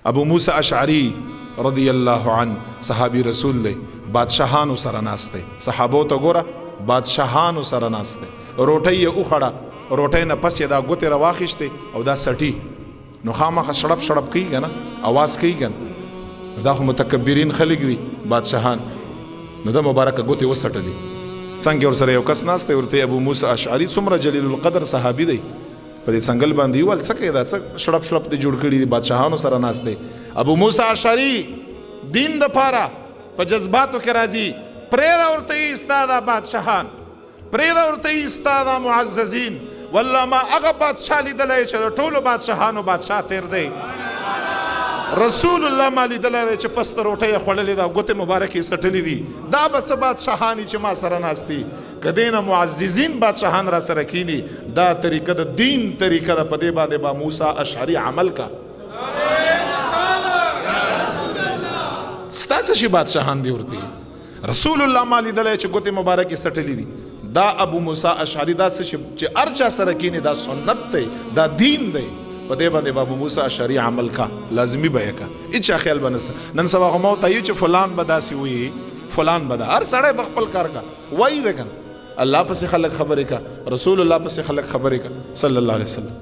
ابو موسی اشعری رضی الله عنه صحابی رسول دی، بادشاہانو سره ناسته، صحابو ته ګوره بادشاہانو سره ناسته، روټۍ یې وخړه، روټۍ نه پس یې دا ګوتې راواخیشتې او دا سټي، نو خامخا شړپ شړپ کوي که نه، اواز کوي که نه، دا خو متکبرین خلک دي بادشاهان، نو دا مبارکه ګوتې وسټلې، څنګه ورسره یو کس ناسته ورته ابو موسی اشعری څومره جلیل القدر صحابي دی، په دې څنګل باندې یوال څه کوي دا څه شړپ شړپ دې جوړ کړي دي، بادشاهانو سره ناسته. ابو موسی اشعری دین د پاره په جذباتو کې راځي، پرېږده ورته ستا دا بادشاهان، پرېږده ورته ستا دا معززین، والله ما هغه بادشاه لیدلی چې د ټولو بادشاهانو بادشاه تیر دی، رسول الله ما لیدلی دی چې پسته روټۍ یې خوړلې ده، ګوتې مبارکې یې څټلې دي، دا به څه بادشاهان چې ما سره ناست دي، که دې نه معززین بادشاهان را سره کیني، دا طریقه د دین طریقه ده، په دې باندې به موسی اشعري عمل کا. ستا څه شي بادشاهان دي ورته، رسول الله ما لیدلی چې ګوتې مبارکې څټلې دي، دا ابو موسی اشعری دا څه شي چې هر چا سره کیني، دا سنت دی، دا دین دی، په دې باندې ابو موسی اشعری عمل کا، لازمی به یې کا، هېچا خیال به نسته. نن سبا خو ما ورته وایي چې فلان به داسې وایي، فلان به دا، هر سړی به خپل کار کا وایي ده که نه، الله پسې خلک خبرې کا، رسول الله پسې خلک خبرې کا صلی الله علیه وسلم.